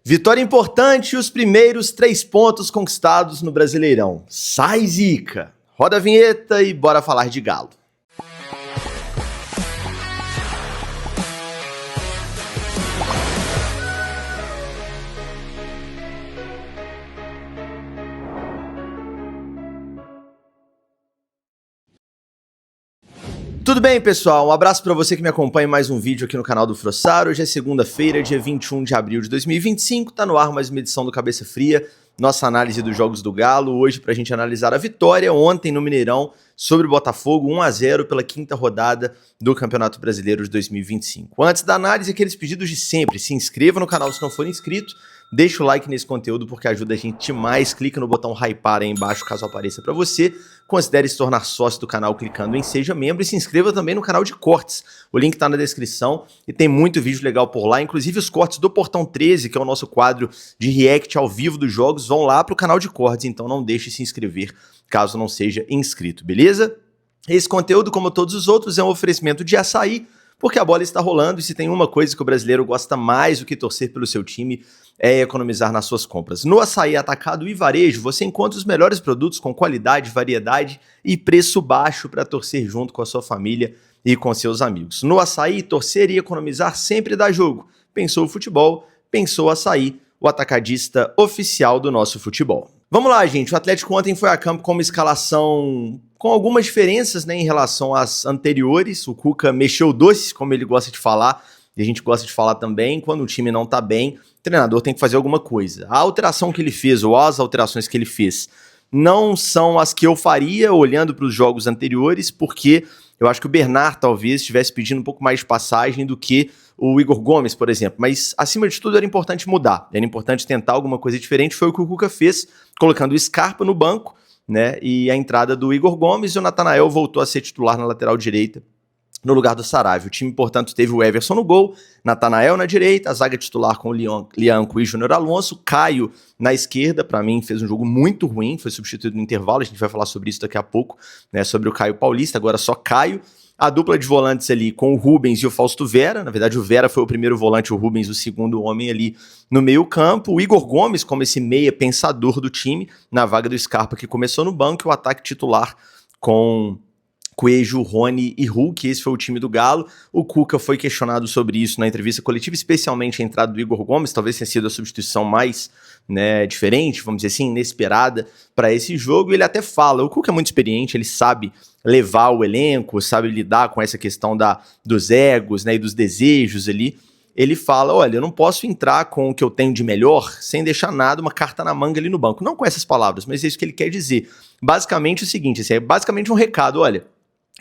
Vitória importante e os primeiros 3 pontos conquistados no Brasileirão. Sai, zica! Roda a vinheta e bora falar de Galo. Tudo bem, pessoal? Um abraço para você que me acompanha em mais um vídeo aqui no canal do Frossar. Hoje é segunda-feira, dia 21 de abril de 2025. Tá no ar mais uma edição do Cabeça Fria, nossa análise dos jogos do Galo. Hoje pra gente analisar a vitória ontem no Mineirão sobre o Botafogo, 1-0 pela 5ª rodada do Campeonato Brasileiro de 2025. Antes da análise, aqueles pedidos de sempre. Se inscreva no canal se não for inscrito. Deixa o like nesse conteúdo porque ajuda a gente demais. Clica no botão hypar aí embaixo caso apareça para você. Considere se tornar sócio do canal clicando em Seja Membro e se inscreva também no canal de cortes. O link tá na descrição e tem muito vídeo legal por lá, inclusive os cortes do Portão 13, que é o nosso quadro de react ao vivo dos jogos, vão lá pro canal de cortes, então não deixe de se inscrever caso não seja inscrito, beleza? Esse conteúdo, como todos os outros, é um oferecimento de açaí, porque a bola está rolando e se tem uma coisa que o brasileiro gosta mais do que torcer pelo seu time, é economizar nas suas compras. No Açaí Atacado e Varejo, você encontra os melhores produtos com qualidade, variedade e preço baixo para torcer junto com a sua família e com seus amigos. No Açaí, torcer e economizar sempre dá jogo. Pensou o futebol, pensou o Açaí, o atacadista oficial do nosso futebol. Vamos lá, gente. O Atlético ontem foi a campo com uma escalação com algumas diferenças, né, em relação às anteriores. O Cuca mexeu doce, como ele gosta de falar, e a gente gosta de falar também. Quando o time não tá bem, o treinador tem que fazer alguma coisa. A alteração que ele fez, ou as alterações que ele fez, não são as que eu faria olhando para os jogos anteriores, porque eu acho que o Bernard talvez estivesse pedindo um pouco mais de passagem do que o Igor Gomes, por exemplo. Mas, acima de tudo, era importante mudar. Era importante tentar alguma coisa diferente. Foi o que o Cuca fez, colocando o Scarpa no banco, né? E a entrada do Igor Gomes, e o Natanael voltou a ser titular na lateral direita, no lugar do Saravia. O time, portanto, teve o Everson no gol, Natanael na direita, a zaga titular com o Lianco e Júnior Alonso, Caio na esquerda, para mim fez um jogo muito ruim, foi substituído no intervalo, a gente vai falar sobre isso daqui a pouco, né, sobre o Caio Paulista, agora só Caio. A dupla de volantes ali com o Rubens e o Fausto Vera, na verdade o Vera foi o primeiro volante, o Rubens o segundo homem ali no meio campo, o Igor Gomes como esse meia pensador do time, na vaga do Scarpa que começou no banco, e o ataque titular com Coelho, Rony e Hulk. Esse foi o time do Galo. O Cuca foi questionado sobre isso na entrevista coletiva, especialmente a entrada do Igor Gomes, talvez tenha sido a substituição mais, né, diferente, vamos dizer assim, inesperada para esse jogo. Ele até fala, o Cuca é muito experiente, ele sabe levar o elenco, sabe lidar com essa questão dos egos, né, e dos desejos ali. Ele fala, olha, eu não posso entrar com o que eu tenho de melhor sem deixar nada, uma carta na manga ali no banco. Não com essas palavras, mas é isso que ele quer dizer. Basicamente o seguinte, assim, é basicamente um recado, olha,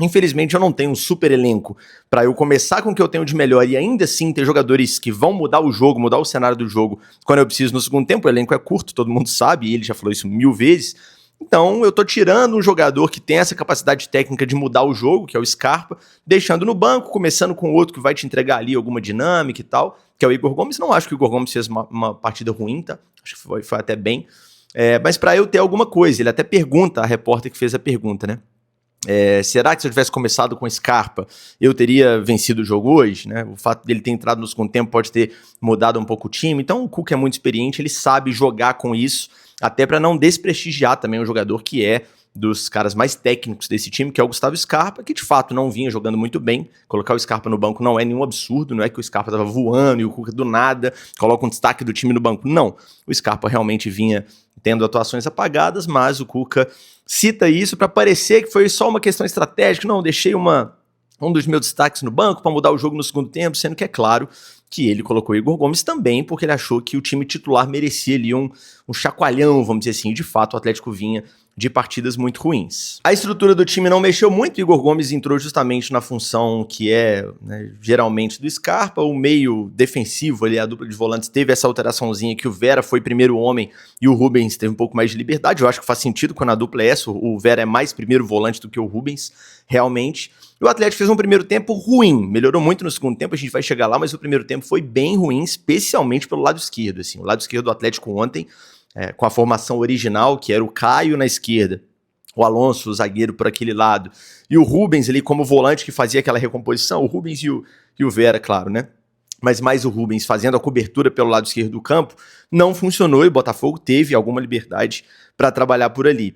infelizmente eu não tenho um super elenco para eu começar com o que eu tenho de melhor e ainda assim ter jogadores que vão mudar o jogo, mudar o cenário do jogo quando eu preciso no segundo tempo. O elenco é curto, todo mundo sabe, e ele já falou isso 1000 vezes. Então eu tô tirando um jogador que tem essa capacidade técnica de mudar o jogo, que é o Scarpa, deixando no banco, começando com outro que vai te entregar ali alguma dinâmica e tal, que é o Igor Gomes. Não acho que o Igor Gomes fez uma partida ruim, tá? Acho que foi até bem. Mas para eu ter alguma coisa, ele até pergunta, a repórter que fez a pergunta, né? Será que se eu tivesse começado com Scarpa, eu teria vencido o jogo hoje, né? O fato dele ter entrado no segundo tempo pode ter mudado um pouco o time. Então o Cuca é muito experiente, ele sabe jogar com isso, até para não desprestigiar também um jogador que é dos caras mais técnicos desse time, que é o Gustavo Scarpa, que de fato não vinha jogando muito bem. Colocar o Scarpa no banco não é nenhum absurdo, não é que o Scarpa tava voando e o Cuca do nada coloca um destaque do time no banco. Não, o Scarpa realmente vinha tendo atuações apagadas, mas o Cuca cita isso para parecer que foi só uma questão estratégica. Não, deixei um dos meus destaques no banco para mudar o jogo no segundo tempo, sendo que é claro que ele colocou o Igor Gomes também porque ele achou que o time titular merecia ali um chacoalhão, vamos dizer assim. De fato, o Atlético vinha de partidas muito ruins. A estrutura do time não mexeu muito, o Igor Gomes entrou justamente na função que é, né, geralmente do Scarpa. O meio defensivo ali, a dupla de volantes, teve essa alteraçãozinha que o Vera foi primeiro homem e o Rubens teve um pouco mais de liberdade. Eu acho que faz sentido quando a dupla é essa, o Vera é mais primeiro volante do que o Rubens, realmente. E o Atlético fez um primeiro tempo ruim, melhorou muito no segundo tempo, a gente vai chegar lá, mas o primeiro tempo foi bem ruim, especialmente pelo lado esquerdo, assim. O lado esquerdo do Atlético ontem, com a formação original, que era o Caio na esquerda, o Alonso, o zagueiro, por aquele lado, e o Rubens ali como volante que fazia aquela recomposição, o Rubens e o Vera, claro, né? mas mais o Rubens fazendo a cobertura pelo lado esquerdo do campo, não funcionou e o Botafogo teve alguma liberdade para trabalhar por ali.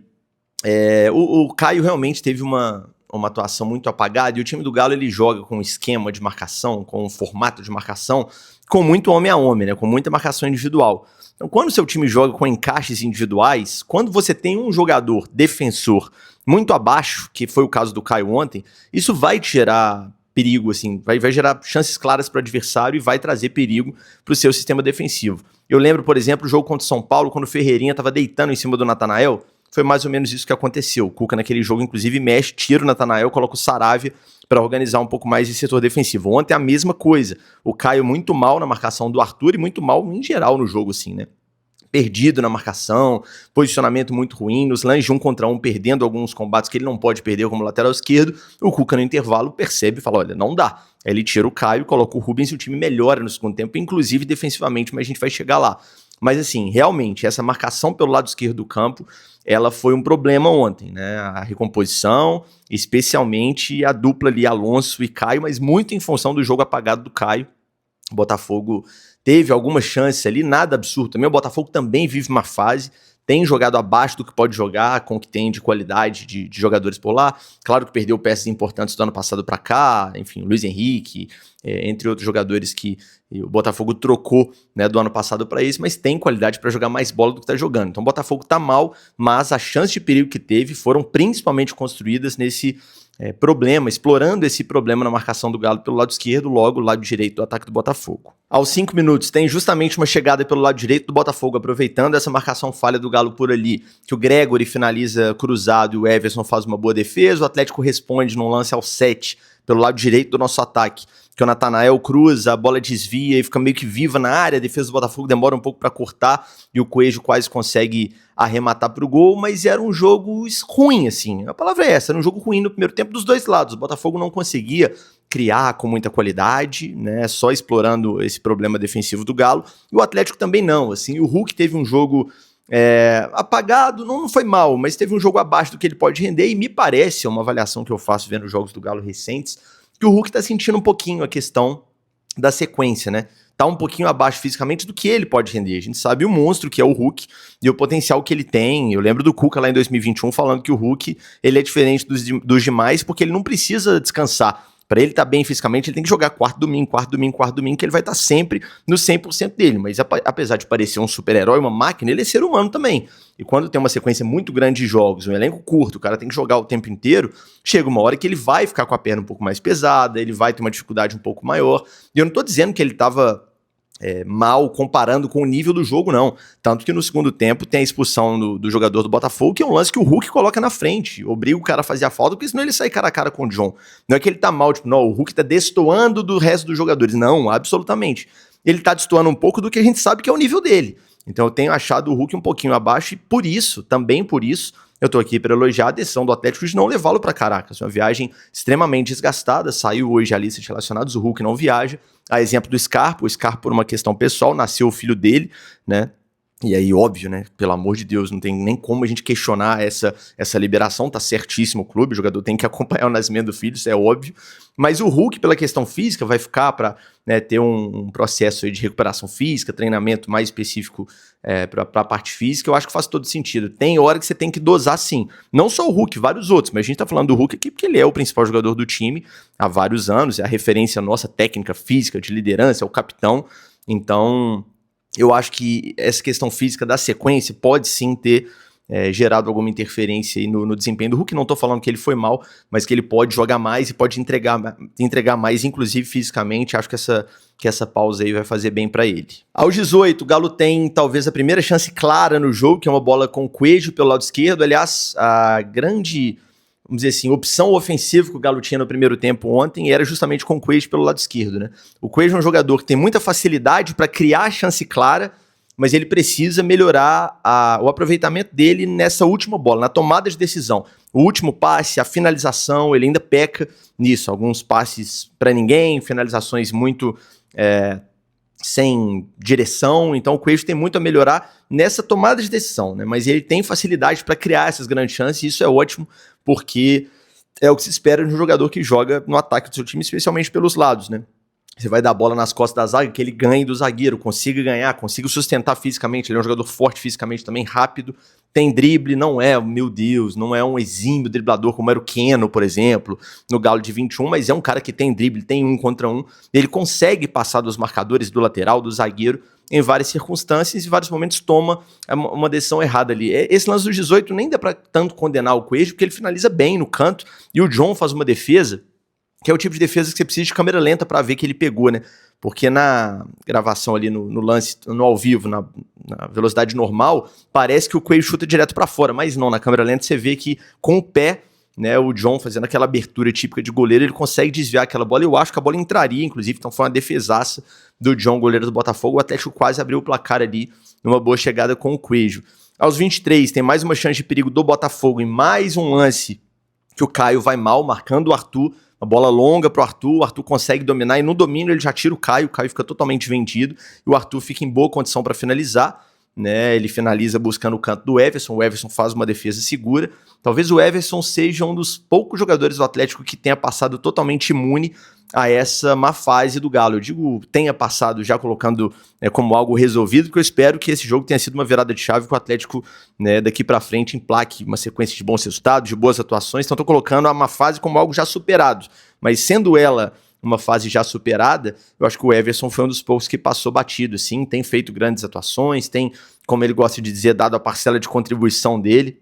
O Caio realmente teve uma atuação muito apagada e o time do Galo ele joga com um esquema de marcação, com um formato de marcação, com muito homem a homem, né, com muita marcação individual. Então, quando o seu time joga com encaixes individuais, quando você tem um jogador defensor muito abaixo, que foi o caso do Caio ontem, isso vai te gerar perigo, assim, vai gerar chances claras para o adversário e vai trazer perigo para o seu sistema defensivo. Eu lembro, por exemplo, o jogo contra o São Paulo, quando o Ferreirinha estava deitando em cima do Natanael, foi mais ou menos isso que aconteceu. O Cuca naquele jogo, inclusive, mexe, tira o Natanael, coloca o Saravia para organizar um pouco mais esse setor defensivo. Ontem a mesma coisa. O Caio muito mal na marcação do Arthur e muito mal em geral no jogo, assim, né? Perdido na marcação, posicionamento muito ruim, nos lances de 1 contra 1, perdendo alguns combates que ele não pode perder como lateral esquerdo. O Cuca no intervalo percebe e fala, olha, não dá. Aí ele tira o Caio, coloca o Rubens e o time melhora no segundo tempo, inclusive defensivamente, mas a gente vai chegar lá. Mas assim, realmente, essa marcação pelo lado esquerdo do campo, ela foi um problema ontem, né? A recomposição, especialmente a dupla ali, Alonso e Caio, mas muito em função do jogo apagado do Caio. O Botafogo teve alguma chance ali, nada absurdo também. O Botafogo também vive uma fase, tem jogado abaixo do que pode jogar, com o que tem de qualidade de jogadores por lá. Claro que perdeu peças importantes do ano passado para cá, enfim, Luiz Henrique, entre outros jogadores que o Botafogo trocou, né, do ano passado para esse, mas tem qualidade para jogar mais bola do que está jogando. Então o Botafogo está mal, mas as chances de perigo que teve foram principalmente construídas nesse problema, explorando esse problema na marcação do Galo pelo lado esquerdo, logo lado direito do ataque do Botafogo. Aos 5 minutos tem justamente uma chegada pelo lado direito do Botafogo, aproveitando essa marcação falha do Galo por ali, que o Gregory finaliza cruzado e o Everson faz uma boa defesa, o Atlético responde num lance ao 7, pelo lado direito do nosso ataque, que o Natanael cruza, a bola desvia e fica meio que viva na área, a defesa do Botafogo demora um pouco para cortar e o Coelho quase consegue arrematar pro gol, mas era um jogo ruim, assim, a palavra é essa, era um jogo ruim no primeiro tempo dos dois lados, o Botafogo não conseguia criar com muita qualidade, né, só explorando esse problema defensivo do Galo, e o Atlético também não, assim, o Hulk teve um jogo apagado, não foi mal, mas teve um jogo abaixo do que ele pode render, e me parece, é uma avaliação que eu faço vendo os jogos do Galo recentes, que o Hulk tá sentindo um pouquinho a questão da sequência, né? Tá um pouquinho abaixo fisicamente do que ele pode render. A gente sabe o monstro que é o Hulk e o potencial que ele tem. Eu lembro do Cuca lá em 2021 falando que o Hulk ele é diferente dos demais porque ele não precisa descansar. Para ele estar bem fisicamente, ele tem que jogar quarto domingo, que ele vai estar sempre no 100% dele. Mas apesar de parecer um super-herói, uma máquina, ele é ser humano também. E quando tem uma sequência muito grande de jogos, um elenco curto, o cara tem que jogar o tempo inteiro, chega uma hora que ele vai ficar com a perna um pouco mais pesada, ele vai ter uma dificuldade um pouco maior. E eu não tô dizendo que ele tava mal comparando com o nível do jogo, não. Tanto que no segundo tempo tem a expulsão do jogador do Botafogo, que é um lance que o Hulk coloca na frente, obriga o cara a fazer a falta, porque senão ele sai cara a cara com o John. Não é que ele tá mal, tipo, não, o Hulk tá destoando do resto dos jogadores. Não, absolutamente. Ele tá destoando um pouco do que a gente sabe que é o nível dele. Então eu tenho achado o Hulk um pouquinho abaixo e por isso, também por isso, eu tô aqui para elogiar a decisão do Atlético de não levá-lo para Caracas. Uma viagem extremamente desgastada, saiu hoje a lista de relacionados, o Hulk não viaja. A exemplo do Scarpa, o Scarpa por uma questão pessoal, nasceu o filho dele, né? E aí, óbvio, né? Pelo amor de Deus, não tem nem como a gente questionar essa liberação, tá certíssimo o clube, o jogador tem que acompanhar o nascimento do filho, isso é óbvio. Mas o Hulk, pela questão física, vai ficar para ter um processo aí de recuperação física, treinamento mais específico para a parte física, eu acho que faz todo sentido. Tem hora que você tem que dosar sim. Não só o Hulk, vários outros, mas a gente tá falando do Hulk aqui porque ele é o principal jogador do time há vários anos, é a referência nossa técnica, física, de liderança, é o capitão. Então, eu acho que essa questão física da sequência pode sim ter gerado alguma interferência aí no desempenho do Hulk. Não tô falando que ele foi mal, mas que ele pode jogar mais e pode entregar mais, inclusive fisicamente. Acho que essa pausa aí vai fazer bem para ele. Aos 18, o Galo tem talvez a primeira chance clara no jogo, que é uma bola com o Coelho pelo lado esquerdo. Aliás, a grande, vamos dizer assim, opção ofensiva que o Galo tinha no primeiro tempo ontem era justamente com o Coelho pelo lado esquerdo, né? O Coelho é um jogador que tem muita facilidade para criar a chance clara, mas ele precisa melhorar o aproveitamento dele nessa última bola, na tomada de decisão. O último passe, a finalização, ele ainda peca nisso. Alguns passes para ninguém, finalizações muito sem direção. Então o Coelho tem muito a melhorar nessa tomada de decisão, né? Mas ele tem facilidade para criar essas grandes chances e isso é ótimo, porque é o que se espera de um jogador que joga no ataque do seu time, especialmente pelos lados, né? você vai dar a bola nas costas da zaga, que ele ganhe do zagueiro, consiga ganhar, consiga sustentar fisicamente. Ele é um jogador forte fisicamente também, rápido, tem drible, não é, meu Deus, não é um exímio driblador como era o Keno, por exemplo, no Galo de 21, mas é um cara que tem drible, tem 1 contra 1, ele consegue passar dos marcadores do lateral, do zagueiro, em várias circunstâncias e em vários momentos toma uma decisão errada ali. Esse lance dos 18 nem dá pra tanto condenar o Coelho, porque ele finaliza bem no canto, e o John faz uma defesa que é o tipo de defesa que você precisa de câmera lenta para ver que ele pegou, né? Porque na gravação ali, no lance, no ao vivo, na velocidade normal, parece que o Coelho chuta direto para fora, mas não, na câmera lenta você vê que com o pé, né, o John fazendo aquela abertura típica de goleiro, ele consegue desviar aquela bola, e eu acho que a bola entraria, inclusive, então foi uma defesaça do John, goleiro do Botafogo, o Atlético quase abriu o placar ali, numa boa chegada com o Coelho. Aos 23, tem mais uma chance de perigo do Botafogo, e mais um lance que o Caio vai mal, marcando o Arthur, uma bola longa pro Arthur, o Arthur consegue dominar e no domínio ele já tira o Caio fica totalmente vendido e o Arthur fica em boa condição para finalizar, né? Ele finaliza buscando o canto do Everson, o Everson faz uma defesa segura. Talvez o Everson seja um dos poucos jogadores do Atlético que tenha passado totalmente imune a essa má fase do Galo. Eu digo tenha passado já colocando como algo resolvido, porque eu espero que esse jogo tenha sido uma virada de chave, que o Atlético, né, daqui para frente emplaque uma sequência de bons resultados, de boas atuações. Então estou colocando a má fase como algo já superado, mas sendo ela uma fase já superada, eu acho que o Everson foi um dos poucos que passou batido, sim, tem feito grandes atuações, tem, como ele gosta de dizer, dado a parcela de contribuição dele,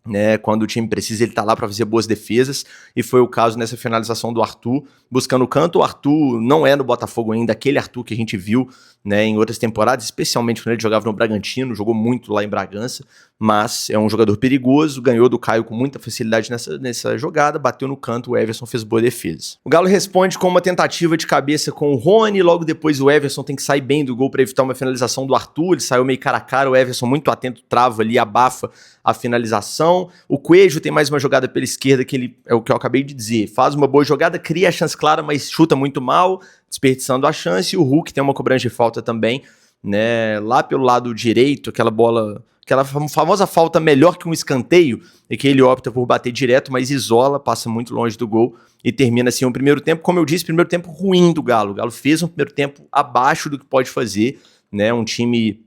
né, quando o time precisa ele tá lá para fazer boas defesas, e foi o caso nessa finalização do Arthur, buscando o canto. O Arthur não é no Botafogo ainda, aquele Arthur que a gente viu, né, em outras temporadas, especialmente quando ele jogava no Bragantino, jogou muito lá em Bragança, mas é um jogador perigoso, ganhou do Caio com muita facilidade nessa jogada, bateu no canto, o Everson fez boa defesa. O Galo responde com uma tentativa de cabeça com o Rony, logo depois o Everson tem que sair bem do gol para evitar uma finalização do Arthur, ele saiu meio cara a cara, o Everson muito atento, trava ali, abafa a finalização. O Coelho tem mais uma jogada pela esquerda, que ele é o que eu acabei de dizer, faz uma boa jogada, cria a chance clara, mas chuta muito mal, desperdiçando a chance, e o Hulk tem uma cobrança de falta também, né, lá pelo lado direito, aquela bola, aquela famosa falta melhor que um escanteio, e que ele opta por bater direto, mas isola, passa muito longe do gol, e termina assim o primeiro tempo, como eu disse, primeiro tempo ruim do Galo. O Galo fez um primeiro tempo abaixo do que pode fazer, né, um time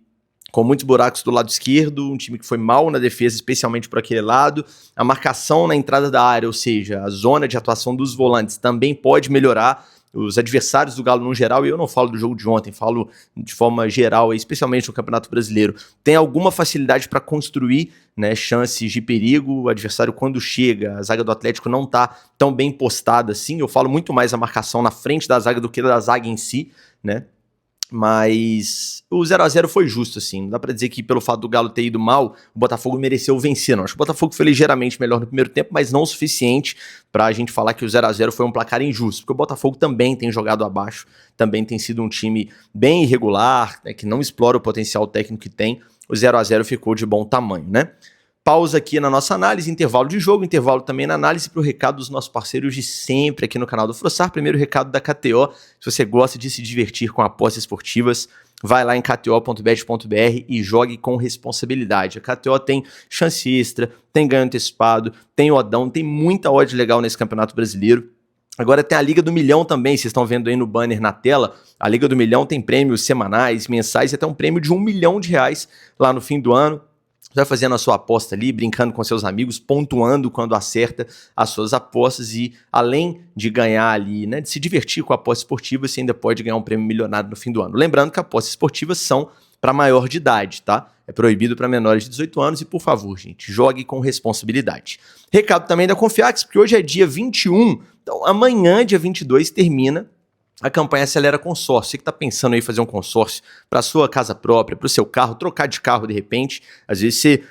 com muitos buracos do lado esquerdo, um time que foi mal na defesa, especialmente por aquele lado, a marcação na entrada da área, ou seja, a zona de atuação dos volantes também pode melhorar. Os adversários do Galo no geral, e eu não falo do jogo de ontem, falo de forma geral, especialmente no Campeonato Brasileiro, tem alguma facilidade para construir, né, chances de perigo. O adversário, quando chega, a zaga do Atlético não está tão bem postada assim. Eu falo muito mais a marcação na frente da zaga do que da zaga em si, né? Mas o 0x0 foi justo, assim. Não dá pra dizer que pelo fato do Galo ter ido mal, o Botafogo mereceu vencer, não. Acho que o Botafogo foi ligeiramente melhor no primeiro tempo, mas não o suficiente pra gente falar que o 0x0 foi um placar injusto, porque o Botafogo também tem jogado abaixo, também tem sido um time bem irregular, né, que não explora o potencial técnico que tem. O 0x0 ficou de bom tamanho, né? Pausa aqui na nossa análise, intervalo de jogo, intervalo também na análise para o recado dos nossos parceiros de sempre aqui no canal do Frossar. Primeiro recado da KTO, se você gosta de se divertir com apostas esportivas, vai lá em kto.bet.br e jogue com responsabilidade. A KTO tem chance extra, tem ganho antecipado, tem oddão, tem muita odd legal nesse Campeonato Brasileiro. Agora tem a Liga do Milhão também, vocês estão vendo aí no banner na tela. A Liga do Milhão tem prêmios semanais, mensais e até um prêmio de R$1 milhão lá no fim do ano. Você vai fazendo a sua aposta ali, brincando com seus amigos, pontuando quando acerta as suas apostas e além de ganhar ali, né, de se divertir com a aposta esportiva, você ainda pode ganhar um prêmio milionário no fim do ano. Lembrando que apostas esportivas são para maior de idade, tá? É proibido para menores de 18 anos e, por favor, gente, jogue com responsabilidade. Recado também da Confiax, porque hoje é dia 21, então amanhã, dia 22, termina a campanha Acelera Consórcio. Você que está pensando aí fazer um consórcio para a sua casa própria, para o seu carro, trocar de carro de repente, às vezes você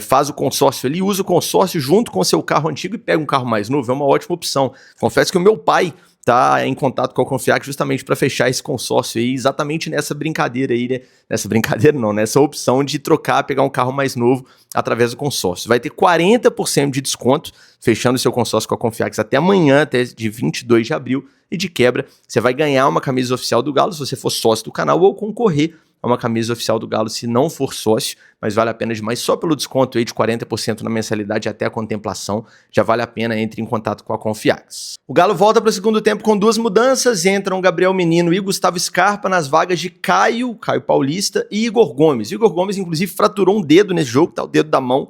faz o consórcio ali, usa o consórcio junto com o seu carro antigo e pega um carro mais novo, é uma ótima opção. Confesso que o meu pai tá em contato com a Confiax justamente para fechar esse consórcio aí, exatamente nessa brincadeira aí, né? Nessa brincadeira não, nessa opção de trocar, pegar um carro mais novo através do consórcio. Vai ter 40% de desconto fechando o seu consórcio com a Confiax até amanhã, até de 22 de abril, e de quebra você vai ganhar uma camisa oficial do Galo se você for sócio do canal ou concorrer a uma camisa oficial do Galo se não for sócio, mas vale a pena demais, só pelo desconto aí de 40% na mensalidade até a contemplação, já vale a pena, entre em contato com a Confiax. O Galo volta para o segundo tempo com 2 mudanças, entram Gabriel Menino e Gustavo Scarpa nas vagas de Caio Paulista e Igor Gomes. Igor Gomes, inclusive, fraturou um dedo nesse jogo, tá o dedo da mão,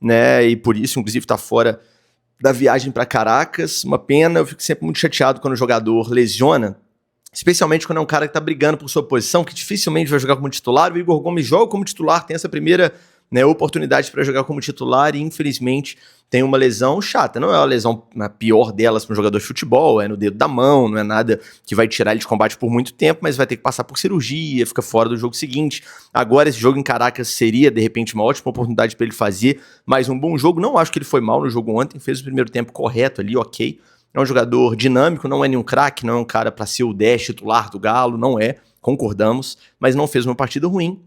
né, e por isso, inclusive, tá fora da viagem para Caracas, uma pena. Eu fico sempre muito chateado quando o jogador lesiona, especialmente quando é um cara que tá brigando por sua posição, que dificilmente vai jogar como titular. O Igor Gomes joga como titular, tem essa primeira, né, oportunidade para jogar como titular e infelizmente tem uma lesão chata. Não é uma lesão a pior delas para um jogador de futebol, é no dedo da mão, não é nada que vai tirar ele de combate por muito tempo, mas vai ter que passar por cirurgia, fica fora do jogo seguinte. Agora esse jogo em Caracas seria de repente uma ótima oportunidade para ele fazer mais um bom jogo. Não acho que ele foi mal no jogo ontem, fez o primeiro tempo correto ali, ok. É um jogador dinâmico, não é nenhum craque, não é um cara para ser o 10 titular do Galo, não é, concordamos, mas não fez uma partida ruim,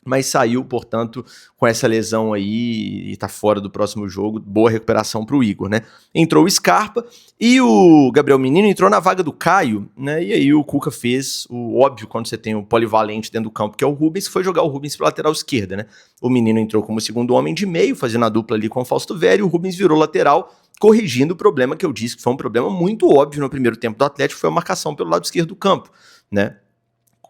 mas saiu, portanto, com essa lesão aí e tá fora do próximo jogo. Boa recuperação pro Igor, né? Entrou o Scarpa e o Gabriel Menino entrou na vaga do Caio, né? E aí o Cuca fez o óbvio quando você tem o polivalente dentro do campo, que é o Rubens, que foi jogar o Rubens pela lateral esquerda, né? O Menino entrou como segundo homem de meio, fazendo a dupla ali com o Fausto Vera, e o Rubens virou lateral, corrigindo o problema que eu disse que foi um problema muito óbvio no primeiro tempo do Atlético, foi a marcação pelo lado esquerdo do campo, né?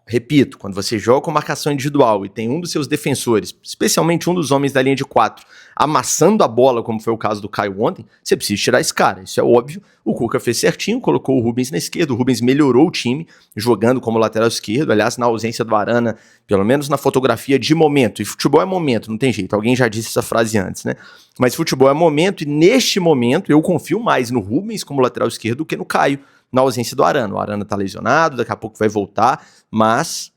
Repito, quando você joga com marcação individual e tem um dos seus defensores, especialmente um dos homens da linha de 4, amassando a bola, como foi o caso do Caio ontem, você precisa tirar esse cara, isso é óbvio. O Cuca fez certinho, colocou o Rubens na esquerda, o Rubens melhorou o time, jogando como lateral esquerdo, aliás, na ausência do Arana, pelo menos na fotografia de momento, e futebol é momento, não tem jeito, alguém já disse essa frase antes, né? Mas futebol é momento, e neste momento eu confio mais no Rubens como lateral esquerdo do que no Caio, na ausência do Arana. O Arana tá lesionado, daqui a pouco vai voltar, mas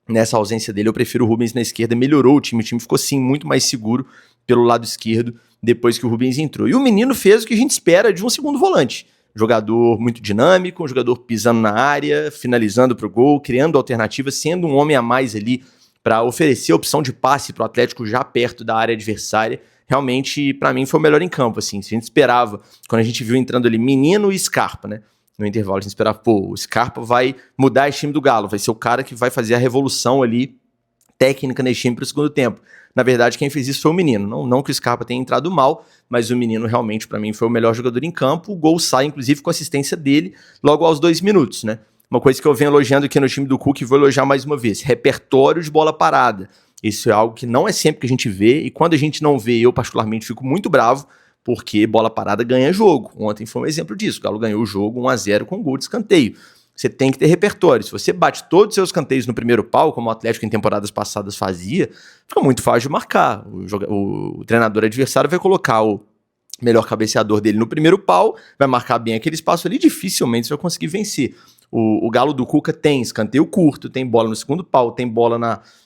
nessa ausência dele eu prefiro o Rubens na esquerda. Melhorou o time ficou sim muito mais seguro pelo lado esquerdo depois que o Rubens entrou. E o Menino fez o que a gente espera de um segundo volante. Jogador muito dinâmico, um jogador pisando na área, finalizando pro gol, criando alternativas, sendo um homem a mais ali para oferecer opção de passe pro Atlético já perto da área adversária. Realmente, para mim, foi o melhor em campo, assim. Se a gente esperava, quando a gente viu entrando ali Menino e Scarpa, né? No intervalo, a gente esperava, pô, o Scarpa vai mudar esse time do Galo, vai ser o cara que vai fazer a revolução ali técnica nesse time pro segundo tempo. Na verdade, quem fez isso foi o Menino. Não que o Scarpa tenha entrado mal, mas o Menino realmente, para mim, foi o melhor jogador em campo. O gol sai, inclusive, com assistência dele logo aos 2 minutos, né? Uma coisa que eu venho elogiando aqui no time do Cuca e vou elogiar mais uma vez, repertório de bola parada. Isso é algo que não é sempre que a gente vê, e quando a gente não vê, eu particularmente fico muito bravo, porque bola parada ganha jogo. Ontem foi um exemplo disso. O Galo ganhou o jogo 1-0 com gol de escanteio. Você tem que ter repertório. Se você bate todos os seus escanteios no primeiro pau, como o Atlético em temporadas passadas fazia, fica muito fácil de marcar. O treinador adversário vai colocar o melhor cabeceador dele no primeiro pau, vai marcar bem aquele espaço ali, dificilmente você vai conseguir vencer. O Galo do Cuca tem escanteio curto, tem bola no segundo pau, tem bola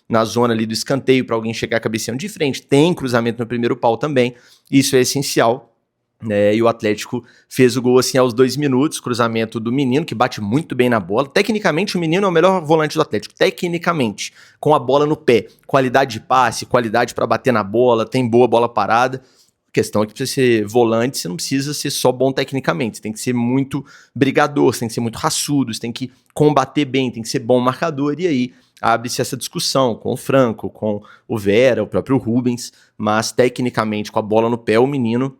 na zona ali do escanteio para alguém chegar cabeceando de frente, tem cruzamento no primeiro pau também, isso é essencial, né? E o Atlético fez o gol assim aos 2 minutos, cruzamento do Menino, que bate muito bem na bola. Tecnicamente o Menino é o melhor volante do Atlético, tecnicamente, com a bola no pé, qualidade de passe, qualidade para bater na bola, tem boa bola parada. A questão é que precisa ser volante, você não precisa ser só bom tecnicamente, você tem que ser muito brigador, você tem que ser muito raçudo, você tem que combater bem, tem que ser bom marcador, e aí abre-se essa discussão com o Franco, com o Vera, o próprio Rubens, mas tecnicamente com a bola no pé, o Menino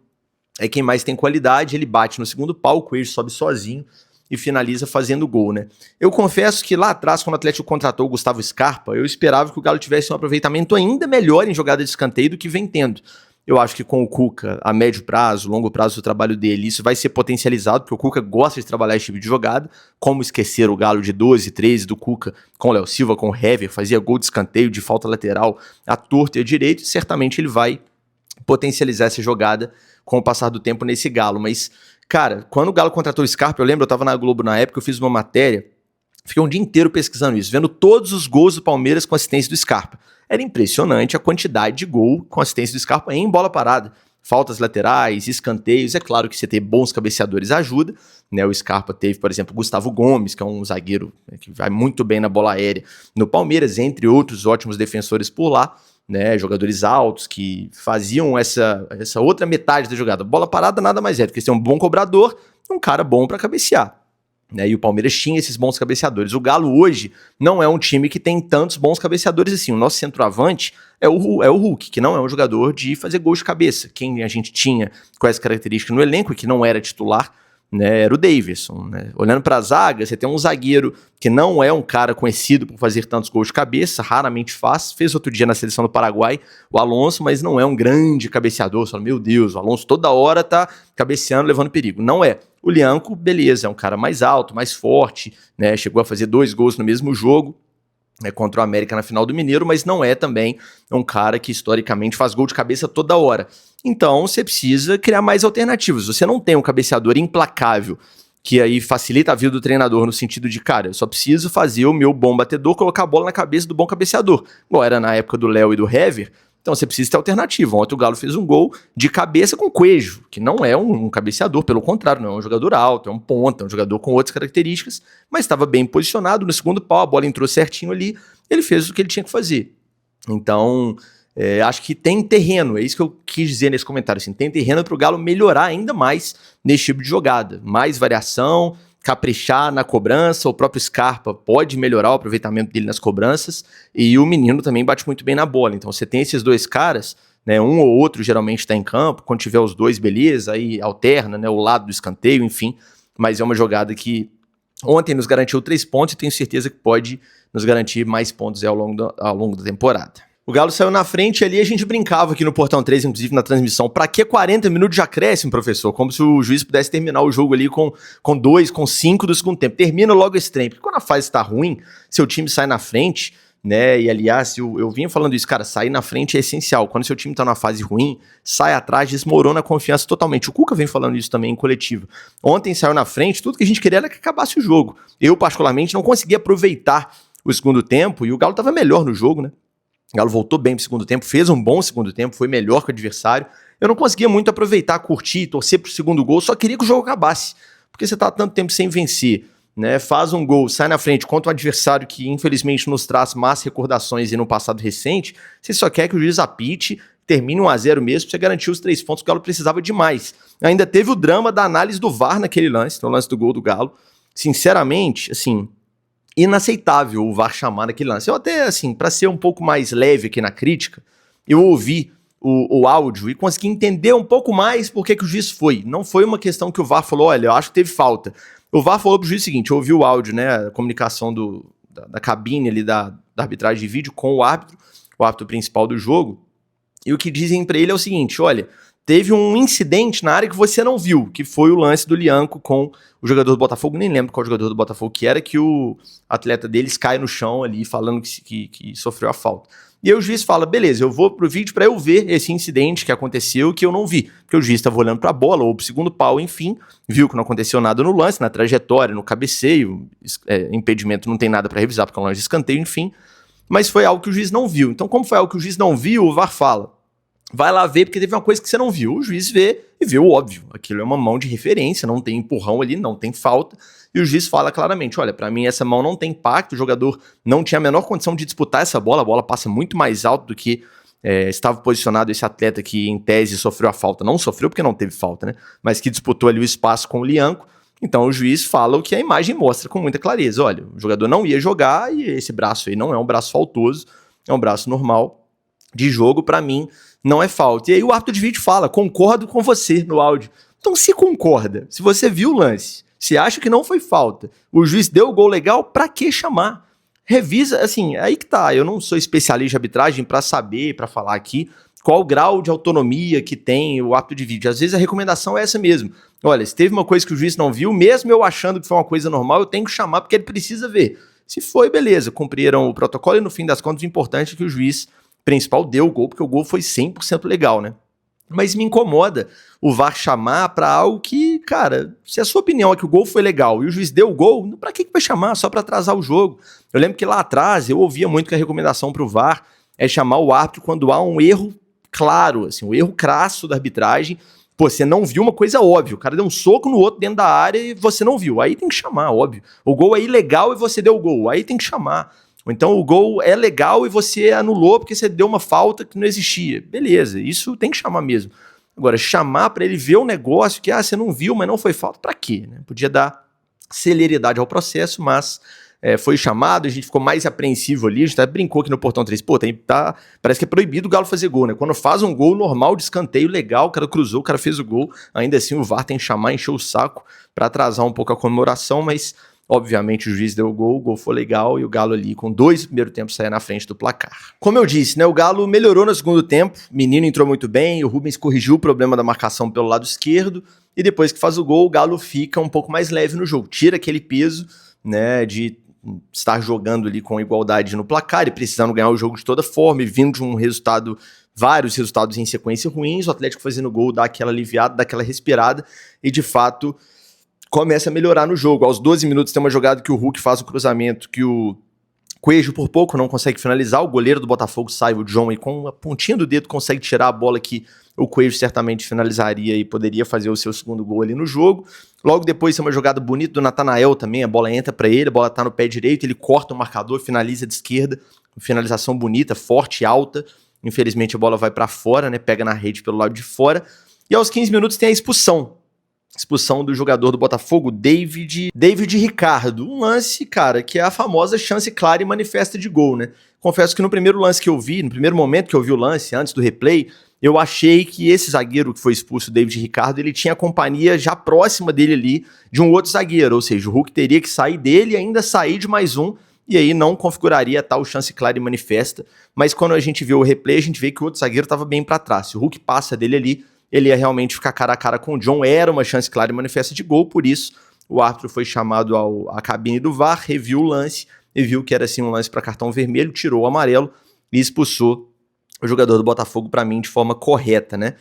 é quem mais tem qualidade, ele bate no segundo pau, o Coelho sobe sozinho e finaliza fazendo gol, né? Eu confesso que lá atrás, quando o Atlético contratou o Gustavo Scarpa, eu esperava que o Galo tivesse um aproveitamento ainda melhor em jogada de escanteio do que vem tendo. Eu acho que com o Cuca, a médio prazo, longo prazo do trabalho dele, isso vai ser potencializado, porque o Cuca gosta de trabalhar esse tipo de jogada. Como esquecer o Galo de 12, 13 do Cuca com o Léo Silva, com o Hever, fazia gol de escanteio, de falta lateral, à torta e à direita, e certamente ele vai potencializar essa jogada com o passar do tempo nesse Galo. Mas, cara, quando o Galo contratou o Scarpa, eu lembro, eu tava na Globo na época, eu fiz uma matéria, fiquei um dia inteiro pesquisando isso, vendo todos os gols do Palmeiras com assistência do Scarpa. Era impressionante a quantidade de gol com assistência do Scarpa em bola parada. Faltas laterais, escanteios, é claro que você ter bons cabeceadores ajuda, né? O Scarpa teve, por exemplo, Gustavo Gomes, que é um zagueiro que vai muito bem na bola aérea no Palmeiras, entre outros ótimos defensores por lá, né? Jogadores altos que faziam essa outra metade da jogada. Bola parada nada mais é do que ser um bom cobrador e um cara bom para cabecear. né? E o Palmeiras tinha esses bons cabeceadores. O Galo hoje não é um time que tem tantos bons cabeceadores assim. O nosso centroavante é o Hulk, que não é um jogador de fazer gols de cabeça. Quem a gente tinha com essa característica no elenco e que não era titular, né, era o Daverson, né? Olhando para a zaga, você tem um zagueiro que não é um cara conhecido por fazer tantos gols de cabeça, raramente fez outro dia na seleção do Paraguai, o Alonso, mas não é um grande cabeceador. Você fala, meu Deus, o Alonso toda hora tá cabeceando, levando perigo. Não é. O Lianco, beleza, é um cara mais alto, mais forte, né? Chegou a fazer 2 gols no mesmo jogo, né, contra o América na final do Mineiro, mas não é também um cara que historicamente faz gol de cabeça toda hora. Então você precisa criar mais alternativas. Você não tem um cabeceador implacável, que aí facilita a vida do treinador no sentido de, cara, eu só preciso fazer o meu bom batedor, colocar a bola na cabeça do bom cabeceador. Igual era na época do Léo e do Hever. Então você precisa ter alternativa. Ontem o Galo fez um gol de cabeça com Coelho, que não é um cabeceador, pelo contrário, não é um jogador alto, é um ponta, é um jogador com outras características, mas estava bem posicionado no segundo pau, a bola entrou certinho ali, ele fez o que ele tinha que fazer. Então, acho que tem terreno, é isso que eu quis dizer nesse comentário, assim, tem terreno para o Galo melhorar ainda mais nesse tipo de jogada, mais variação, caprichar na cobrança. O próprio Scarpa pode melhorar o aproveitamento dele nas cobranças, e o menino também bate muito bem na bola. Então você tem esses dois caras, né, um ou outro geralmente está em campo, quando tiver os dois, beleza, aí alterna, né, o lado do escanteio, enfim, mas é uma jogada que ontem nos garantiu 3 pontos e tenho certeza que pode nos garantir mais pontos ao longo da temporada. O Galo saiu na frente ali, a gente brincava aqui no Portão 3, inclusive na transmissão. Pra que 40 minutos de acréscimo, professor? Como se o juiz pudesse terminar o jogo ali com 2, com 5 do segundo tempo. Termina logo esse trem. Porque quando a fase tá ruim, seu time sai na frente, né? E aliás, eu vinha falando isso, cara, sair na frente é essencial. Quando seu time tá numa fase ruim, sai atrás, desmorona a confiança totalmente. O Cuca vem falando isso também em coletiva. Ontem saiu na frente, tudo que a gente queria era que acabasse o jogo. Eu, particularmente, não conseguia aproveitar o segundo tempo e o Galo tava melhor no jogo, né? O Galo voltou bem pro segundo tempo, fez um bom segundo tempo, foi melhor que o adversário. Eu não conseguia muito aproveitar, curtir, torcer pro segundo gol, só queria que o jogo acabasse. Porque você tá há tanto tempo sem vencer, né? Faz um gol, sai na frente contra um adversário que infelizmente nos traz más recordações e no passado recente, você só quer que o juiz apite, termine 1-0 mesmo, pra você garantir os 3 pontos que o Galo precisava demais. Ainda teve o drama da análise do VAR naquele lance, no lance do gol do Galo. Sinceramente, assim, inaceitável o VAR chamar naquele lance. Eu até, assim, para ser um pouco mais leve aqui na crítica, eu ouvi o áudio e consegui entender um pouco mais por que o juiz foi. Não foi uma questão que o VAR falou, olha, eu acho que teve falta. O VAR falou pro juiz o seguinte, eu ouvi o áudio, né, a comunicação da cabine ali da arbitragem de vídeo com o árbitro principal do jogo, e o que dizem para ele é o seguinte, olha, teve um incidente na área que você não viu, que foi o lance do Lianco com o jogador do Botafogo, nem lembro qual jogador do Botafogo que era, que o atleta deles cai no chão ali falando que sofreu a falta. E aí o juiz fala, beleza, eu vou pro vídeo para eu ver esse incidente que aconteceu que eu não vi, porque o juiz estava olhando para a bola ou pro segundo pau, enfim, viu que não aconteceu nada no lance, na trajetória, no cabeceio, impedimento não tem nada para revisar porque é um lance de escanteio, enfim, mas foi algo que o juiz não viu. Então como foi algo que o juiz não viu, o VAR fala, vai lá ver, porque teve uma coisa que você não viu. O juiz vê e vê o óbvio. Aquilo é uma mão de referência, não tem empurrão ali, não tem falta. E o juiz fala claramente, olha, pra mim essa mão não tem impacto, o jogador não tinha a menor condição de disputar essa bola, a bola passa muito mais alto do que estava posicionado esse atleta que em tese sofreu a falta. Não sofreu porque não teve falta, né? Mas que disputou ali o espaço com o Lianco. Então o juiz fala o que a imagem mostra com muita clareza. Olha, o jogador não ia jogar e esse braço aí não é um braço faltoso, é um braço normal de jogo, pra mim não é falta. E aí o árbitro de vídeo fala, concordo com você no áudio. Então se concorda, se você viu o lance, se acha que não foi falta, o juiz deu o gol legal, pra que chamar? Revisa, assim, aí que tá, eu não sou especialista de arbitragem pra saber, pra falar aqui, qual o grau de autonomia que tem o árbitro de vídeo. Às vezes a recomendação é essa mesmo. Olha, se teve uma coisa que o juiz não viu, mesmo eu achando que foi uma coisa normal, eu tenho que chamar porque ele precisa ver. Se foi, beleza, cumpriram o protocolo e no fim das contas o importante é que o juiz principal deu o gol, porque o gol foi 100% legal, né? Mas me incomoda o VAR chamar pra algo que, cara, se a sua opinião é que o gol foi legal e o juiz deu o gol, pra que vai chamar? Só pra atrasar o jogo. Eu lembro que lá atrás eu ouvia muito que a recomendação pro VAR é chamar o árbitro quando há um erro claro, assim, um erro crasso da arbitragem. Pô, você não viu uma coisa óbvia, o cara deu um soco no outro dentro da área e você não viu, aí tem que chamar, óbvio. O gol é ilegal e você deu o gol, aí tem que chamar. Ou então o gol é legal e você anulou porque você deu uma falta que não existia. Beleza, isso tem que chamar mesmo. Agora, chamar para ele ver o negócio que você não viu, mas não foi falta, para quê? Né? Podia dar celeridade ao processo, mas foi chamado, a gente ficou mais apreensivo ali, a gente até brincou aqui no Portão 3, pô, parece que é proibido o Galo fazer gol, né? Quando faz um gol normal de escanteio, legal, o cara cruzou, o cara fez o gol, ainda assim o VAR tem que chamar, encher o saco pra atrasar um pouco a comemoração, mas obviamente o juiz deu o gol foi legal e o Galo ali com 2 primeiro tempo saia na frente do placar. Como eu disse, né, o Galo melhorou no segundo tempo, o Menino entrou muito bem, o Rubens corrigiu o problema da marcação pelo lado esquerdo e depois que faz o gol, o Galo fica um pouco mais leve no jogo, tira aquele peso, né, de estar jogando ali com igualdade no placar e precisando ganhar o jogo de toda forma e vindo de um resultado, vários resultados em sequência ruins, o Atlético fazendo gol dá aquela aliviada, dá aquela respirada e de fato começa a melhorar no jogo. Aos 12 minutos tem uma jogada que o Hulk faz um cruzamento que o Coelho por pouco não consegue finalizar, o goleiro do Botafogo sai, o John, e com a pontinha do dedo consegue tirar a bola que o Coelho certamente finalizaria e poderia fazer o seu segundo gol ali no jogo. Logo depois tem uma jogada bonita do Natanael também, a bola entra para ele, a bola tá no pé direito, ele corta o marcador, finaliza de esquerda, finalização bonita, forte, alta. Infelizmente a bola vai para fora, né, pega na rede pelo lado de fora. E aos 15 minutos tem a expulsão do jogador do Botafogo, David Ricardo. Um lance, cara, que é a famosa chance clara e manifesta de gol, né? Confesso que no primeiro lance que eu vi, no primeiro momento que eu vi o lance, antes do replay, eu achei que esse zagueiro que foi expulso, o David Ricardo, ele tinha a companhia já próxima dele ali de um outro zagueiro, ou seja, o Hulk teria que sair dele e ainda sair de mais um, e aí não configuraria tal chance clara e manifesta, mas quando a gente vê o replay, a gente vê que o outro zagueiro estava bem para trás. Se o Hulk passa dele ali, ele ia realmente ficar cara a cara com o John, era uma chance clara e manifesta de gol, por isso o árbitro foi chamado à cabine do VAR, reviu o lance e viu que era assim um lance para cartão vermelho, tirou o amarelo e expulsou o jogador do Botafogo, para mim, de forma correta, né?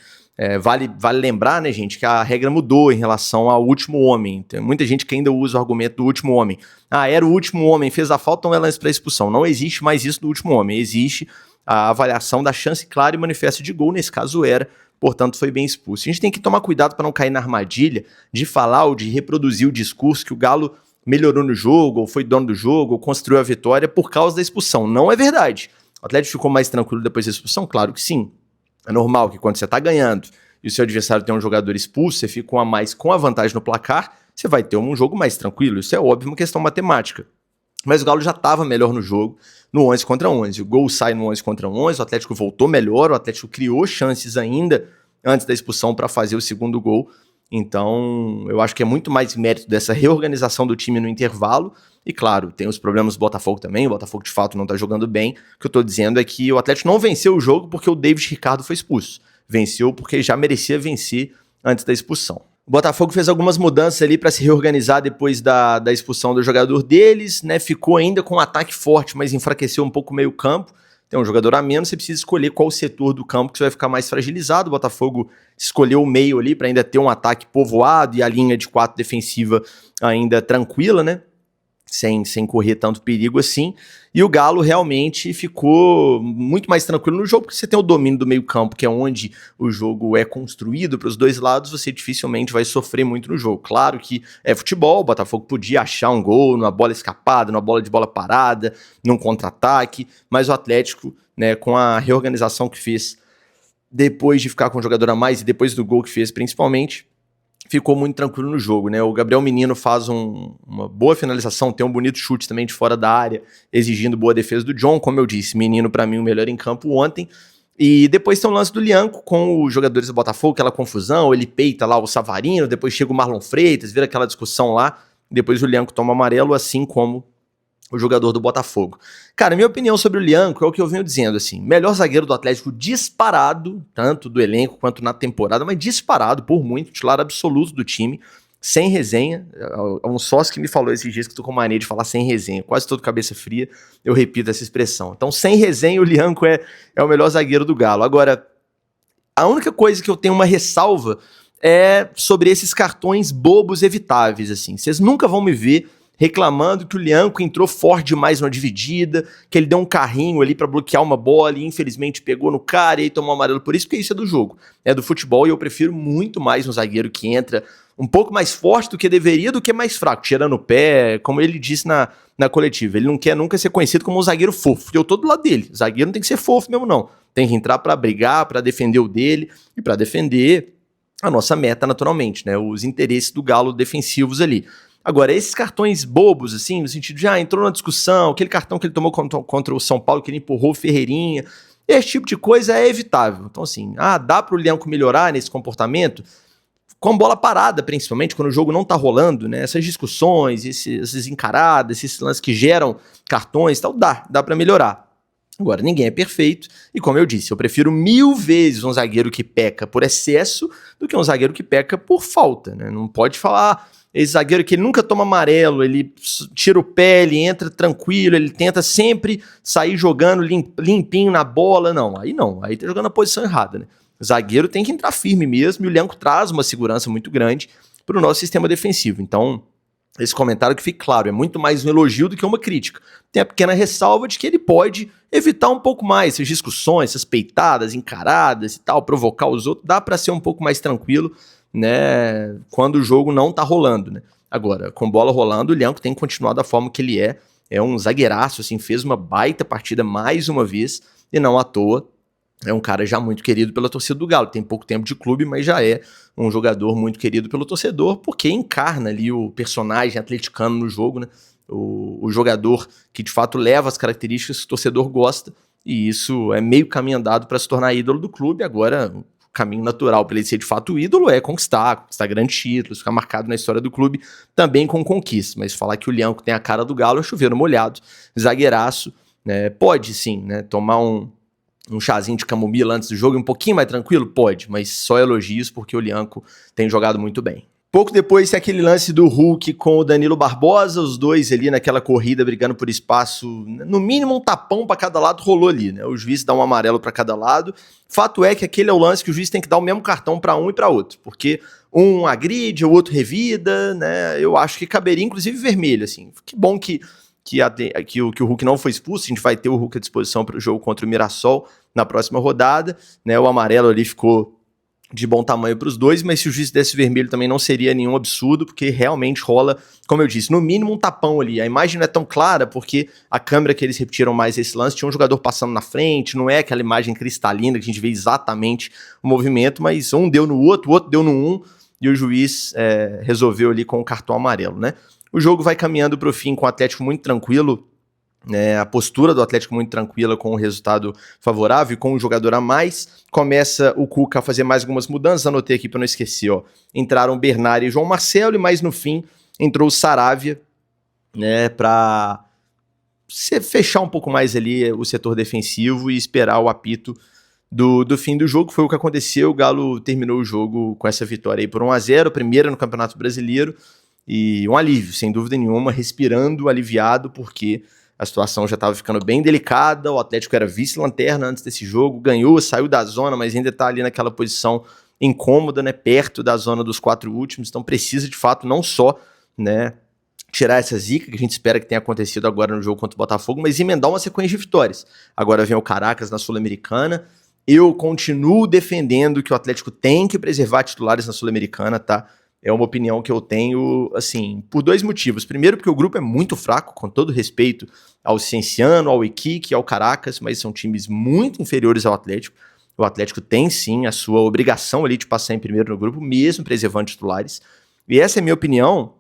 Vale lembrar, né, gente, que a regra mudou em relação ao último homem. Tem muita gente que ainda usa o argumento do último homem. Era o último homem, fez a falta, então é lance para expulsão. Não existe mais isso do último homem, existe a avaliação da chance clara e manifesta de gol, nesse caso era, portanto foi bem expulso. A gente tem que tomar cuidado para não cair na armadilha de falar ou de reproduzir o discurso que o Galo melhorou no jogo, ou foi dono do jogo, ou construiu a vitória por causa da expulsão. Não é verdade. O Atlético ficou mais tranquilo depois da expulsão? Claro que sim. É normal que quando você está ganhando e o seu adversário tem um jogador expulso, você fica um a mais com a vantagem no placar, você vai ter um jogo mais tranquilo. Isso é óbvio, uma questão matemática. Mas o Galo já estava melhor no jogo, no 11 contra 11. O gol sai no 11 contra 11, o Atlético voltou melhor, o Atlético criou chances ainda antes da expulsão para fazer o segundo gol. Então, eu acho que é muito mais mérito dessa reorganização do time no intervalo. E claro, tem os problemas do Botafogo também, o Botafogo de fato não tá jogando bem. O que eu tô dizendo é que o Atlético não venceu o jogo porque o David Ricardo foi expulso. Venceu porque já merecia vencer antes da expulsão. O Botafogo fez algumas mudanças ali para se reorganizar depois da expulsão do jogador deles, né? Ficou ainda com um ataque forte, mas enfraqueceu um pouco o meio campo. Tem um jogador a menos, você precisa escolher qual setor do campo que você vai ficar mais fragilizado. O Botafogo escolheu o meio ali para ainda ter um ataque povoado e a linha de 4 defensiva ainda tranquila, né? Sem correr tanto perigo assim. E o Galo realmente ficou muito mais tranquilo no jogo, porque você tem o domínio do meio campo, que é onde o jogo é construído para os dois lados, você dificilmente vai sofrer muito no jogo. Claro que é futebol, o Botafogo podia achar um gol numa bola escapada, numa bola de bola parada, num contra-ataque, mas o Atlético, né, com a reorganização que fez depois de ficar com o jogador a mais e depois do gol que fez principalmente, ficou muito tranquilo no jogo, né? O Gabriel Menino faz uma boa finalização, tem um bonito chute também de fora da área, exigindo boa defesa do John, como eu disse, Menino para mim o melhor em campo ontem. E depois tem o lance do Lianco com os jogadores do Botafogo, aquela confusão, ele peita lá o Savarino, depois chega o Marlon Freitas, vira aquela discussão lá, depois o Lianco toma amarelo, assim como o jogador do Botafogo. Cara, minha opinião sobre o Lianco é o que eu venho dizendo, assim, melhor zagueiro do Atlético disparado, tanto do elenco quanto na temporada, mas disparado por muito, titular absoluto do time, sem resenha. Um sócio que me falou esses dias que tô com mania de falar sem resenha, quase todo cabeça fria, eu repito essa expressão. Então, sem resenha, o Lianco é o melhor zagueiro do Galo. Agora, a única coisa que eu tenho uma ressalva é sobre esses cartões bobos evitáveis, assim. Vocês nunca vão me ver reclamando que o Lianco entrou forte demais numa dividida, que ele deu um carrinho ali pra bloquear uma bola e infelizmente pegou no cara e aí tomou amarelo por isso, porque isso é do jogo, é do futebol e eu prefiro muito mais um zagueiro que entra um pouco mais forte do que deveria, do que mais fraco, tirando o pé, como ele disse na coletiva. Ele não quer nunca ser conhecido como um zagueiro fofo, e eu tô do lado dele. Zagueiro não tem que ser fofo mesmo não, tem que entrar pra brigar, pra defender o dele e pra defender a nossa meta naturalmente, né, os interesses do Galo defensivos ali. Agora, esses cartões bobos, assim, no sentido de, entrou na discussão, aquele cartão que ele tomou contra o São Paulo, que ele empurrou o Ferreirinha, esse tipo de coisa é evitável. Então, assim, dá pro Lianco melhorar nesse comportamento? Com bola parada, principalmente, quando o jogo não tá rolando, né? Essas discussões, essas encaradas, esses lances que geram cartões e tal, dá pra melhorar. Agora, ninguém é perfeito, e como eu disse, eu prefiro 1000 vezes um zagueiro que peca por excesso do que um zagueiro que peca por falta, né? Não pode falar, esse zagueiro que ele nunca toma amarelo, ele tira o pé, ele entra tranquilo, ele tenta sempre sair jogando limpinho na bola, não, aí tá jogando a posição errada, né? O zagueiro tem que entrar firme mesmo, e o Lianco traz uma segurança muito grande para o nosso sistema defensivo. Então, esse comentário que fique claro, é muito mais um elogio do que uma crítica. Tem a pequena ressalva de que ele pode evitar um pouco mais essas discussões, essas peitadas, encaradas e tal, provocar os outros, dá para ser um pouco mais tranquilo, né, quando o jogo não tá rolando, né. Agora, com bola rolando, o Lianco tem que continuar da forma que ele é um zagueiraço, assim, fez uma baita partida mais uma vez, e não à toa, é um cara já muito querido pela torcida do Galo, tem pouco tempo de clube, mas já é um jogador muito querido pelo torcedor, porque encarna ali o personagem atleticano no jogo, né? O jogador que de fato leva as características que o torcedor gosta, e isso é meio caminho andado para se tornar ídolo do clube. Agora, o caminho natural para ele ser de fato ídolo é conquistar grandes títulos, ficar marcado na história do clube, também com conquistas, mas falar que o Lianco tem a cara do Galo é chover no molhado, zagueiraço, né? Pode sim, né, tomar um chazinho de camomila antes do jogo, um pouquinho mais tranquilo? Pode, mas só elogios porque o Lianco tem jogado muito bem. Pouco depois tem aquele lance do Hulk com o Danilo Barbosa, os dois ali naquela corrida brigando por espaço, no mínimo um tapão para cada lado rolou ali, né? O juiz dá um amarelo para cada lado. Fato é que aquele é o lance que o juiz tem que dar o mesmo cartão para um e para outro, porque um agride, o outro revida, né? Eu acho que caberia inclusive vermelho, assim. Que bom que o Hulk não foi expulso, a gente vai ter o Hulk à disposição para o jogo contra o Mirassol na próxima rodada, né? O amarelo ali ficou de bom tamanho para os dois, mas se o juiz desse vermelho também não seria nenhum absurdo, porque realmente rola, como eu disse, no mínimo um tapão ali. A imagem não é tão clara, porque a câmera que eles repetiram mais esse lance tinha um jogador passando na frente, não é aquela imagem cristalina que a gente vê exatamente o movimento, mas um deu no outro, o outro deu no um, e o juiz resolveu ali com o cartão amarelo, né? O jogo vai caminhando para o fim com o Atlético muito tranquilo, a postura do Atlético muito tranquila, com o resultado favorável e com um jogador a mais. Começa o Cuca a fazer mais algumas mudanças, anotei aqui para não esquecer, ó. Entraram Bernard e João Marcelo, e mais no fim entrou o Saravia, né, para fechar um pouco mais ali o setor defensivo e esperar o apito do fim do jogo. Foi o que aconteceu, o Galo terminou o jogo com essa vitória aí por 1-0, primeira no Campeonato Brasileiro, e um alívio, sem dúvida nenhuma, respirando aliviado, porque a situação já estava ficando bem delicada, o Atlético era vice-lanterna antes desse jogo, ganhou, saiu da zona, mas ainda está ali naquela posição incômoda, né, perto da zona dos 4 últimos, então precisa de fato não só, né, tirar essa zica que a gente espera que tenha acontecido agora no jogo contra o Botafogo, mas emendar uma sequência de vitórias. Agora vem o Caracas na Sul-Americana. Eu continuo defendendo que o Atlético tem que preservar titulares na Sul-Americana, tá? É uma opinião que eu tenho, assim, por 2 motivos. Primeiro, porque o grupo é muito fraco, com todo respeito ao Cienciano, ao Iquique, ao Caracas, mas são times muito inferiores ao Atlético. O Atlético tem, sim, a sua obrigação ali de passar em primeiro no grupo, mesmo preservando titulares. E essa é a minha opinião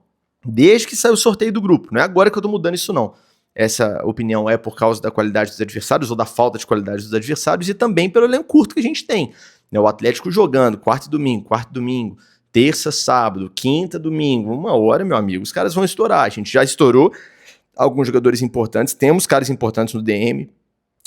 desde que saiu o sorteio do grupo. Não é agora que eu tô mudando isso, não. Essa opinião é por causa da qualidade dos adversários, ou da falta de qualidade dos adversários, e também pelo elenco curto que a gente tem. O Atlético jogando quarto e domingo, terça, sábado, quinta, domingo, 1 hora, meu amigo, os caras vão estourar. A gente já estourou alguns jogadores importantes, temos caras importantes no DM,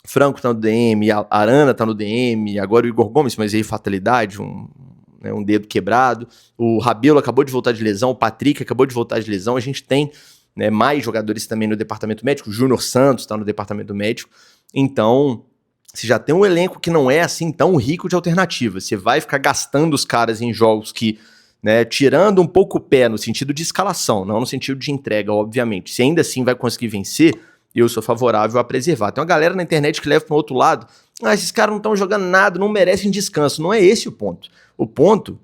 Franco tá no DM, a Arana tá no DM, agora o Igor Gomes, mas aí fatalidade, um dedo quebrado, o Rabelo acabou de voltar de lesão, o Patrick acabou de voltar de lesão, a gente tem, né, mais jogadores também no departamento médico, o Júnior Santos tá no departamento médico, então você já tem um elenco que não é assim tão rico de alternativas, você vai ficar gastando os caras em jogos que, né, tirando um pouco o pé no sentido de escalação, não no sentido de entrega, obviamente, se ainda assim vai conseguir vencer, eu sou favorável a preservar. Tem uma galera na internet que leva para o outro lado, esses caras não estão jogando nada, não merecem descanso. Não é esse o ponto. O ponto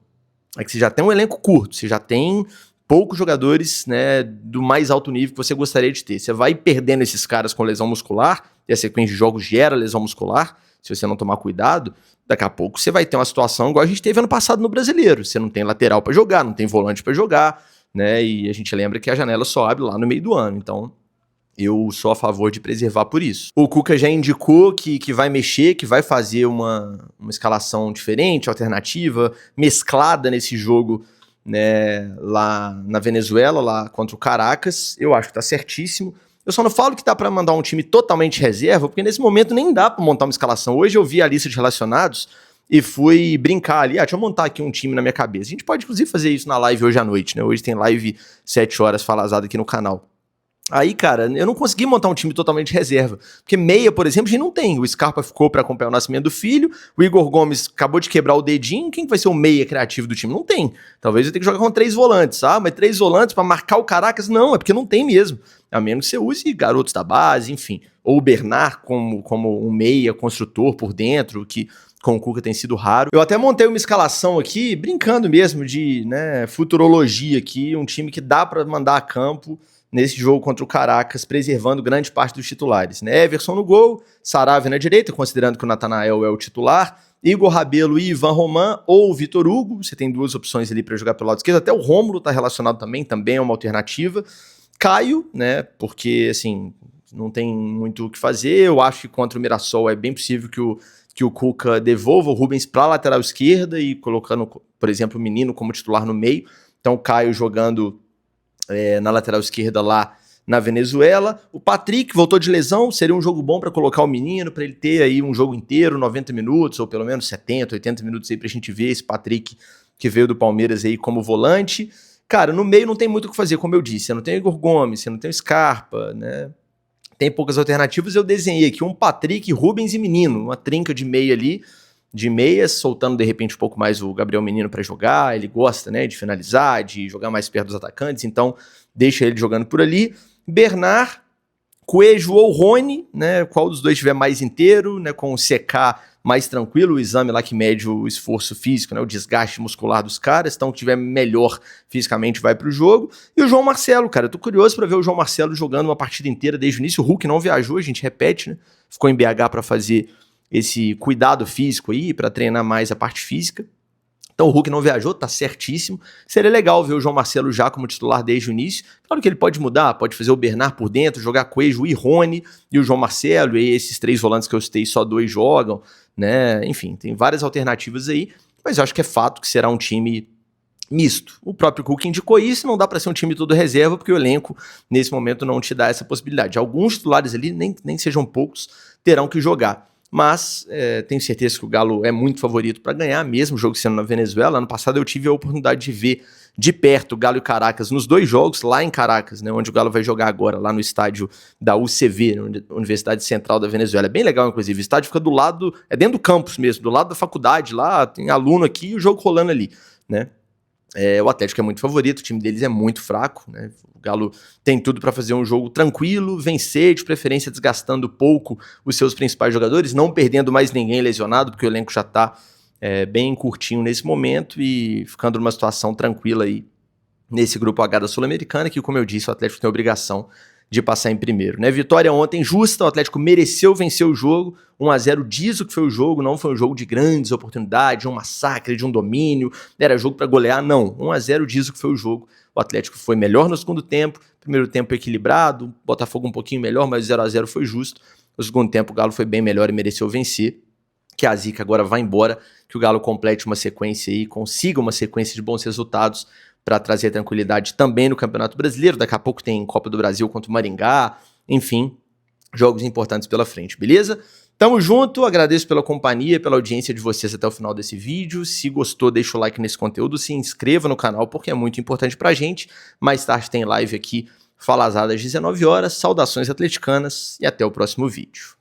é que você já tem um elenco curto, você já tem poucos jogadores, né, do mais alto nível que você gostaria de ter. Você vai perdendo esses caras com lesão muscular, e a sequência de jogos gera lesão muscular, se você não tomar cuidado, daqui a pouco você vai ter uma situação igual a gente teve ano passado no Brasileiro. Você não tem lateral para jogar, não tem volante para jogar, né? E a gente lembra que a janela só abre lá no meio do ano, então eu sou a favor de preservar por isso. O Cuca já indicou que vai mexer, que vai fazer uma escalação diferente, alternativa, mesclada nesse jogo, né, lá na Venezuela, lá contra o Caracas. Eu acho que tá certíssimo. Eu só não falo que dá para mandar um time totalmente reserva, porque nesse momento nem dá para montar uma escalação. Hoje eu vi a lista de relacionados e fui brincar ali. Deixa eu montar aqui um time na minha cabeça. A gente pode, inclusive, fazer isso na live hoje à noite, né? Hoje tem live 7 horas falazada aqui no canal. Aí, cara, eu não consegui montar um time totalmente reserva. Porque meia, por exemplo, a gente não tem. O Scarpa ficou para acompanhar o nascimento do filho, o Igor Gomes acabou de quebrar o dedinho. Quem vai ser o meia criativo do time? Não tem. Talvez eu tenha que jogar com 3 volantes. Ah, mas 3 volantes para marcar o Caracas? Não, é porque não tem mesmo. A menos que você use garotos da base, enfim. Ou o Bernard como um meia construtor por dentro, que com o Cuca tem sido raro. Eu até montei uma escalação aqui, brincando mesmo de, né, futurologia aqui, um time que dá para mandar a campo nesse jogo contra o Caracas, preservando grande parte dos titulares, né? Everson no gol, Saravia na direita, considerando que o Natanael é o titular, Igor Rabelo e Ivan Roman, ou Vitor Hugo, você tem 2 opções ali para jogar pelo lado esquerdo, até o Rômulo tá relacionado também é uma alternativa. Caio, né, porque, assim, não tem muito o que fazer, eu acho que contra o Mirassol é bem possível que o Cuca devolva o Rubens para a lateral esquerda e colocando, por exemplo, o Menino como titular no meio, então o Caio jogando na lateral esquerda lá na Venezuela. O Patrick voltou de lesão, seria um jogo bom para colocar o menino, para ele ter aí um jogo inteiro, 90 minutos, ou pelo menos 70, 80 minutos aí pra gente ver esse Patrick que veio do Palmeiras aí como volante. Cara, no meio não tem muito o que fazer, como eu disse, você não tem o Igor Gomes, você não tem o Scarpa, né? Tem poucas alternativas, eu desenhei aqui um Patrick, Rubens e Menino, uma trinca de meia ali, de meias, soltando de repente um pouco mais o Gabriel Menino para jogar, ele gosta, né, de finalizar, de jogar mais perto dos atacantes, então deixa ele jogando por ali. Bernard, Coelho ou Rony, né, qual dos dois estiver mais inteiro, né, com o CK mais tranquilo, o exame lá que mede o esforço físico, né, o desgaste muscular dos caras, então que tiver melhor fisicamente vai pro jogo. E o João Marcelo, cara, eu tô curioso para ver o João Marcelo jogando uma partida inteira desde o início. O Hulk não viajou, a gente repete, né, ficou em BH para fazer esse cuidado físico aí, para treinar mais a parte física. Então o Hulk não viajou, tá certíssimo. Seria legal ver o João Marcelo já como titular desde o início. Claro que ele pode mudar, pode fazer o Bernard por dentro, jogar Coelho e Rony e o João Marcelo, e esses 3 volantes que eu citei, só 2 jogam, né? Enfim, tem várias alternativas aí, mas eu acho que é fato que será um time misto. O próprio Cuca indicou isso, não dá para ser um time todo reserva, porque o elenco, nesse momento, não te dá essa possibilidade. Alguns titulares ali, nem sejam poucos, terão que jogar. Mas tenho certeza que o Galo é muito favorito para ganhar, mesmo o jogo sendo na Venezuela. Ano passado eu tive a oportunidade de ver de perto o Galo e Caracas nos 2 jogos, lá em Caracas, né, onde o Galo vai jogar agora, lá no estádio da UCV, Universidade Central da Venezuela. É bem legal, inclusive. O estádio fica do lado, é dentro do campus mesmo, do lado da faculdade, lá tem aluno aqui e o jogo rolando ali, né? O Atlético é muito favorito, o time deles é muito fraco, né? O Galo tem tudo para fazer um jogo tranquilo, vencer, de preferência desgastando pouco os seus principais jogadores, não perdendo mais ninguém lesionado, porque o elenco já está bem curtinho nesse momento e ficando numa situação tranquila aí nesse grupo H da Sul-Americana, que, como eu disse, o Atlético tem a obrigação de passar em primeiro, né? Vitória ontem justa, o Atlético mereceu vencer o jogo, 1-0 diz o que foi o jogo, não foi um jogo de grandes oportunidades, de um massacre, de um domínio, era jogo para golear, não, 1-0 diz o que foi o jogo, o Atlético foi melhor no segundo tempo, primeiro tempo equilibrado, Botafogo um pouquinho melhor, mas o 0-0 foi justo, no segundo tempo o Galo foi bem melhor e mereceu vencer, que a zica agora vai embora, que o Galo complete uma sequência aí, consiga uma sequência de bons resultados, para trazer tranquilidade também no Campeonato Brasileiro. Daqui a pouco tem Copa do Brasil contra o Maringá, enfim, jogos importantes pela frente, beleza? Tamo junto, agradeço pela companhia, pela audiência de vocês até o final desse vídeo. Se gostou, deixa o like nesse conteúdo, se inscreva no canal porque é muito importante pra gente. Mais tarde tem live aqui, Falazada às 19 horas. Saudações atleticanas e até o próximo vídeo.